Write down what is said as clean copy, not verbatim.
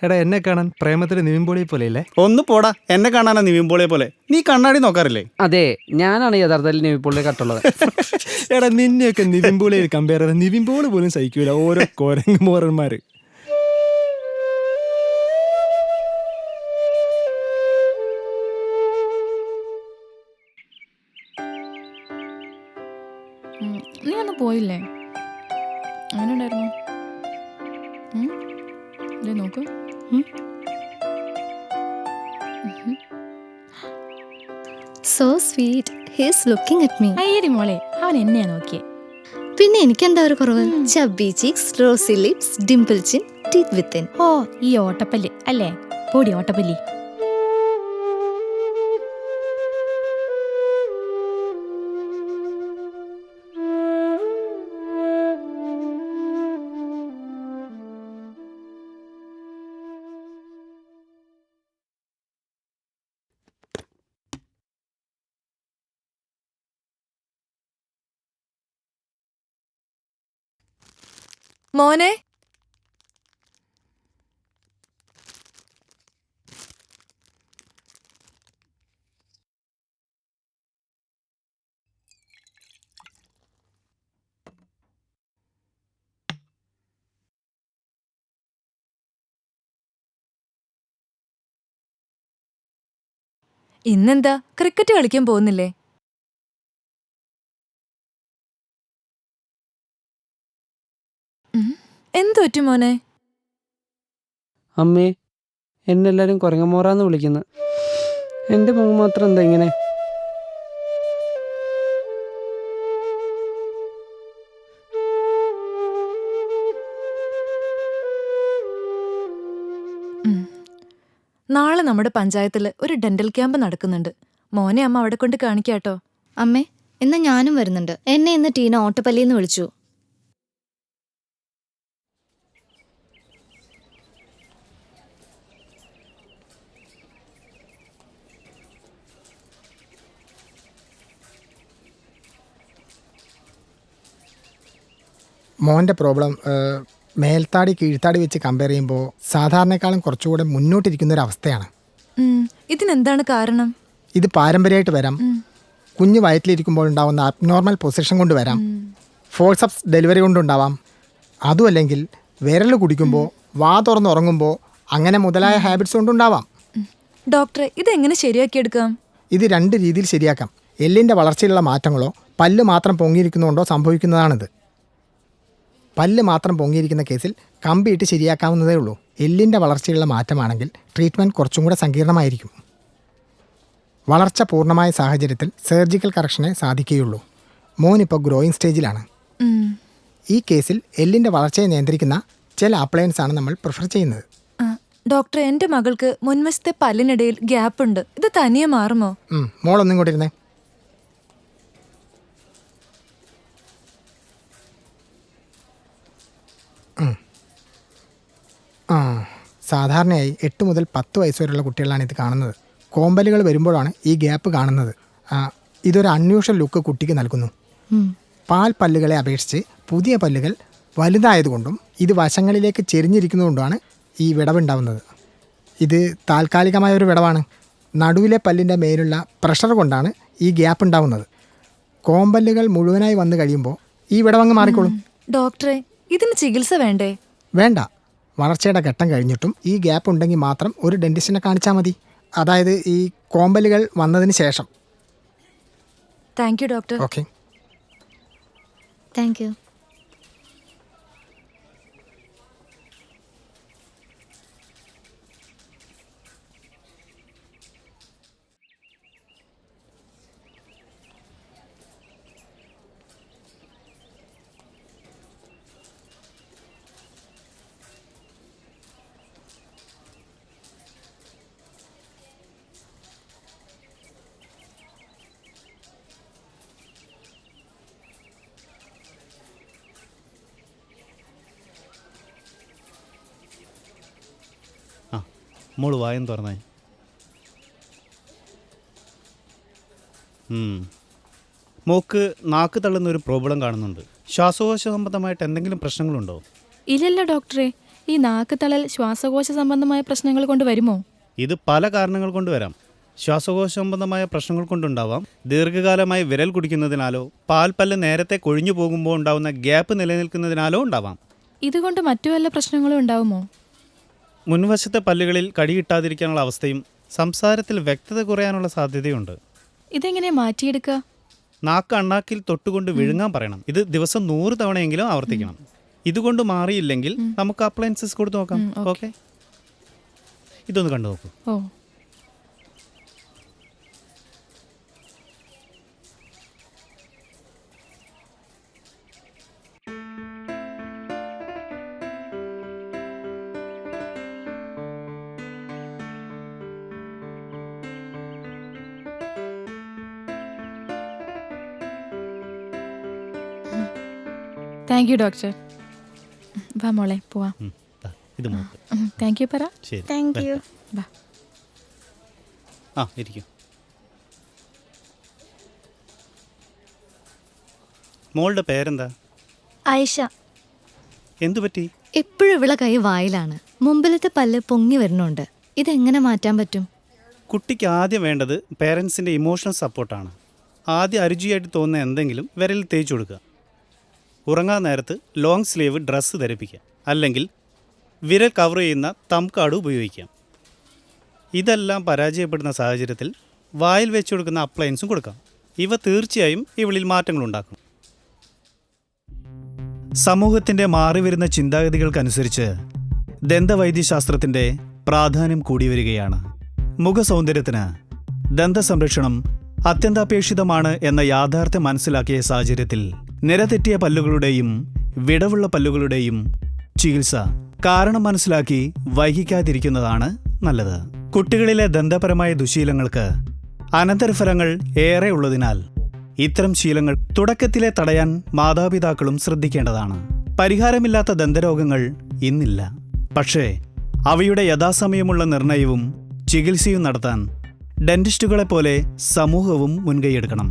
എടാ എന്നെ കാണാൻ പ്രേമത്തിലെ നിവിൻപോളിയെ പോലെയല്ലേ? ഒന്ന് പോടാ, എന്നെ കാണാനാ നിവിൻപോളിയെ പോലെ. നീ കണ്ണാടി നോക്കാറില്ലേ? അതെ, ഞാനാണ് യഥാർത്ഥത്തിൽ നിവിൻപോളിയെ കട്ടുള്ളത്. എടാ നിന്നെയൊക്കെ നിവിൻപോളിയെ കമ്പയർ ചെയ്ത നിവിൻപോളി പോലും സഹിക്കൂല, ഓരോ കോരങ്ങ് മോറന്മാര്. നീ ഒന്ന് പോയില്ലേ? അങ്ങനെ ഉണ്ടായിരുന്നു. നോക്കൂ. So sweet. He is looking at me. അയ്യടി മോളെ, അവൻ എന്നെയാ നോക്കിയേ. പിന്നെ എനിക്കെന്താ ഒരു കുറവ്? Chubby cheeks, rosy lips, dimple chin, teeth within. ഓ, ഈ ഓട്ടപ്പല്ല് അല്ലേ? പൊടി ഓട്ടപ്പല്ലി. മോനെ, ഇന്നെന്താ ക്രിക്കറ്റ് കളിക്കാൻ പോകുന്നില്ലേ? എന്തു പറ്റും മോനെ? അമ്മേ, എന്നെല്ലാരും കുരങ്ങമോറാന്ന് വിളിക്കുന്നു. എൻ്റെ മുഖം മാത്രം എന്താ ഇങ്ങനെ? നാളെ നമ്മുടെ പഞ്ചായത്തിൽ ഒരു ഡെന്റൽ ക്യാമ്പ് നടക്കുന്നുണ്ട്. മോനെ അമ്മ അവിടെ കൊണ്ട് കാണിക്കാട്ടോ. അമ്മേ, എന്നാ ഞാനും വരുന്നുണ്ട്. എന്നെ ഇന്ന് ടീന ഓട്ടപ്പല്ലിന്ന് വിളിച്ചു. മോൻ്റെ പ്രോബ്ലം മേൽത്താടി കീഴ്ത്താടി വെച്ച് കമ്പയർ ചെയ്യുമ്പോൾ സാധാരണക്കാളും കുറച്ചുകൂടെ മുന്നോട്ടിരിക്കുന്ന ഒരു അവസ്ഥയാണ്. ഇതിനെന്താണ് കാരണം? ഇത് പാരമ്പര്യമായിട്ട് വരാം, കുഞ്ഞ് വയറ്റിലിരിക്കുമ്പോൾ ഉണ്ടാകുന്ന അബ്നോർമൽ പൊസിഷൻ കൊണ്ട് വരാം, ഫോഴ്സപ്സ് ഡെലിവറി കൊണ്ടുണ്ടാവാം, അതുമല്ലെങ്കിൽ വിരൽ കുടിക്കുമ്പോൾ, വാ തുറന്നുറങ്ങുമ്പോൾ, അങ്ങനെ മുതലായ ഹാബിറ്റ്സ് കൊണ്ടുണ്ടാവാം. ഡോക്ടറെ, ഇതെങ്ങനെ ശരിയാക്കിയെടുക്കാം? ഇത് 2 രീതിയിൽ ശരിയാക്കാം. എല്ലിൻ്റെ വളർച്ചയിലുള്ള മാറ്റങ്ങളോ പല്ല് മാത്രം പൊങ്ങിയിരിക്കുന്നതുകൊണ്ടോ സംഭവിക്കുന്നതാണിത്. പല്ല് മാത്രം പൊങ്ങിയിരിക്കുന്ന കേസിൽ കമ്പിയിട്ട് ശരിയാക്കാവുന്നതേ ഉള്ളൂ. എല്ലിൻ്റെ വളർച്ചയുള്ള മാറ്റമാണെങ്കിൽ ട്രീറ്റ്മെൻറ്റ് കുറച്ചും കൂടെ സങ്കീർണമായിരിക്കും. വളർച്ച പൂർണ്ണമായ സാഹചര്യത്തിൽ സർജിക്കൽ കറക്ഷനെ സാധിക്കുകയുള്ളൂ. മോനിപ്പോൾ ഗ്രോയിങ് സ്റ്റേജിലാണ്. ഈ കേസിൽ എല്ലിൻ്റെ വളർച്ചയെ നിയന്ത്രിക്കുന്ന ചില അപ്ലയൻസ് ആണ് നമ്മൾ പ്രിഫർ ചെയ്യുന്നത്. ഡോക്ടറെ, എൻ്റെ മകൾക്ക് മുൻവശത്തെ പല്ലിനിടയിൽ ഗ്യാപ്പ് ഉണ്ട്. ഇത് തനിയെ മാറുമോ? മോളൊന്നും കൂടി ഇരുന്നേ. സാധാരണയായി 8 മുതൽ 10 വയസ്സ് വരെയുള്ള കുട്ടികളാണ് ഇത് കാണുന്നത്. കോമ്പലുകൾ വരുമ്പോഴാണ് ഈ ഗ്യാപ്പ് കാണുന്നത്. ഇതൊരു അൺയൂഷ്വൽ ലുക്ക് കുട്ടിക്ക് നൽകുന്നു. പാൽ പല്ലുകളെ അപേക്ഷിച്ച് പുതിയ പല്ലുകൾ വലുതായതുകൊണ്ടും ഇത് വശങ്ങളിലേക്ക് ചെരിഞ്ഞിരിക്കുന്നതുകൊണ്ടുമാണ് ഈ വിടവുണ്ടാവുന്നത്. ഇത് താൽക്കാലികമായ ഒരു വിടവാണ്. നടുവിലെ പല്ലിൻ്റെ മേലുള്ള പ്രഷർ കൊണ്ടാണ് ഈ ഗ്യാപ്പ് ഉണ്ടാവുന്നത്. കോമ്പല്ലുകൾ മുഴുവനായി വന്നു കഴിയുമ്പോൾ ഈ വിടവങ്ങ് മാറിക്കോളും. ഡോക്ടറെ, ഇതിന് ചികിത്സ വേണ്ടേ? വേണ്ട. വളർച്ചയുടെ ഘട്ടം കഴിഞ്ഞിട്ടും ഈ ഗ്യാപ്പ് ഉണ്ടെങ്കിൽ മാത്രം ഒരു ഡെന്റിസ്റ്റിനെ കാണിച്ചാൽ മതി. അതായത് ഈ കോമ്പലുകൾ വന്നതിന് ശേഷം. Thank you doctor. Okay, thank you. മോള് വായം തുറന്നേ. മോക്ക് നാക്ക് തള്ളുന്ന ഒരു പ്രോബ്ലം കാണുന്നുണ്ട്. ശ്വാസകോശ സംബന്ധമായിട്ട് എന്തെങ്കിലും പ്രശ്നങ്ങളുണ്ടോ? ഇല്ലല്ലോ ഡോക്ടറെ, ഈ നാക്ക് തളൽ ശ്വാസകോശ സംബന്ധമായ പ്രശ്നങ്ങൾ കൊണ്ട് വരുമോ? ഇത് പല കാരണങ്ങൾ കൊണ്ട് വരാം. ശ്വാസകോശ സംബന്ധമായ പ്രശ്നങ്ങൾ കൊണ്ടുണ്ടാവാം. ദീർഘകാലമായി വിരൽ കുടിക്കുന്നതിനാലോ പാൽപ്പല്ല് നേരത്തെ കൊഴിഞ്ഞു പോകുമ്പോൾ ഉണ്ടാവുന്ന ഗ്യാപ്പ് നിലനിൽക്കുന്നതിനാലോ ഉണ്ടാവാം. ഇതുകൊണ്ട് മറ്റു വല്ല പ്രശ്നങ്ങളും ഉണ്ടാവുമോ? മുൻവശത്തെ പല്ലുകളിൽ കടി കിട്ടാതിരിക്കാനുള്ള അവസ്ഥയും സംസാരത്തിൽ വ്യക്തത കുറയാനുള്ള സാധ്യതയുണ്ട്. ഇതെങ്ങനെ മാറ്റിയെടുക്കുക? നാക്ക് അണ്ണാക്കിൽ തൊട്ടുകൊണ്ട് വിഴുങ്ങാൻ പറയണം. ഇത് ദിവസം 100 തവണയെങ്കിലും ആവർത്തിക്കണം. ഇതുകൊണ്ട് മാറിയില്ലെങ്കിൽ നമുക്ക് അപ്ലയൻസസ് കൊടുത്ത് നോക്കാം. ഓക്കെ, ഇതൊന്ന് കണ്ടു നോക്കൂ. ഓ, താങ്ക് യു ഡോക്ടർ. വാ മോളെ പോവാം. ഇത് നോക്ക്. താങ്ക് യു പറ. ശരി, താങ്ക് യു. വാ. ആ ഇരിക്കും. മോളുടെ പേരെന്താ? ആയിഷ. എന്തു പറ്റി? എപ്പോഴും ഇവളെ കൈ വായിലാണ്. മുമ്പിലത്തെ പല്ല് പൊങ്ങി വരുന്നുണ്ട്. ഇതെങ്ങനെ മാറ്റാൻ പറ്റും? കുട്ടിക്ക് ആദ്യം വേണ്ടത് പേരൻസിൻ്റെ ഇമോഷണൽ സപ്പോർട്ടാണ്. ആദ്യം അരുചിയായിട്ട് തോന്നുന്ന എന്തെങ്കിലും വിരലിൽ തേച്ച് കൊടുക്കുക. ഉറങ്ങാൻ നേരത്ത് ലോങ് സ്ലീവ് ഡ്രസ്സ് ധരിപ്പിക്കുക. അല്ലെങ്കിൽ വിരൽ കവർ ചെയ്യുന്ന തംബ് കാർഡ് ഉപയോഗിക്കാം. ഇതെല്ലാം പരാജയപ്പെടുന്ന സാഹചര്യത്തിൽ വായിൽ വെച്ച് കൊടുക്കുന്ന അപ്ലയൻസും കൊടുക്കാം. ഇവ തീർച്ചയായും ഇവളിൽ മാറ്റങ്ങളുണ്ടാക്കും. സമൂഹത്തിൻ്റെ മാറിവരുന്ന ചിന്താഗതികൾക്കനുസരിച്ച് ദന്തവൈദ്യശാസ്ത്രത്തിൻ്റെ പ്രാധാന്യം കൂടി വരികയാണ്. മുഖസൗന്ദര്യത്തിന് ദന്തസംരക്ഷണം അത്യന്താപേക്ഷിതമാണ് എന്ന യാഥാർത്ഥ്യം മനസ്സിലാക്കിയ സാഹചര്യത്തിൽ നിരതെറ്റിയ പല്ലുകളുടെയും വിടവുള്ള പല്ലുകളുടെയും ചികിത്സ കാരണം മനസ്സിലാക്കി വൈകിക്കാതിരിക്കുന്നതാണ് നല്ലത്. കുട്ടികളിലെ ദന്തപരമായ ദുശീലങ്ങൾക്ക് അനന്തരഫലങ്ങൾ ഏറെ ഉള്ളതിനാൽ ഇത്തരം ശീലങ്ങൾ തുടക്കത്തിലെ തടയാൻ മാതാപിതാക്കളും ശ്രദ്ധിക്കേണ്ടതാണ്. പരിഹാരമില്ലാത്ത ദന്തരോഗങ്ങൾ ഇന്നില്ല. പക്ഷേ അവയുടെ യഥാസമയമുള്ള നിർണയവും ചികിത്സയും നടത്താൻ ഡെന്റിസ്റ്റുകളെപ്പോലെ സമൂഹവും മുൻകൈയെടുക്കണം.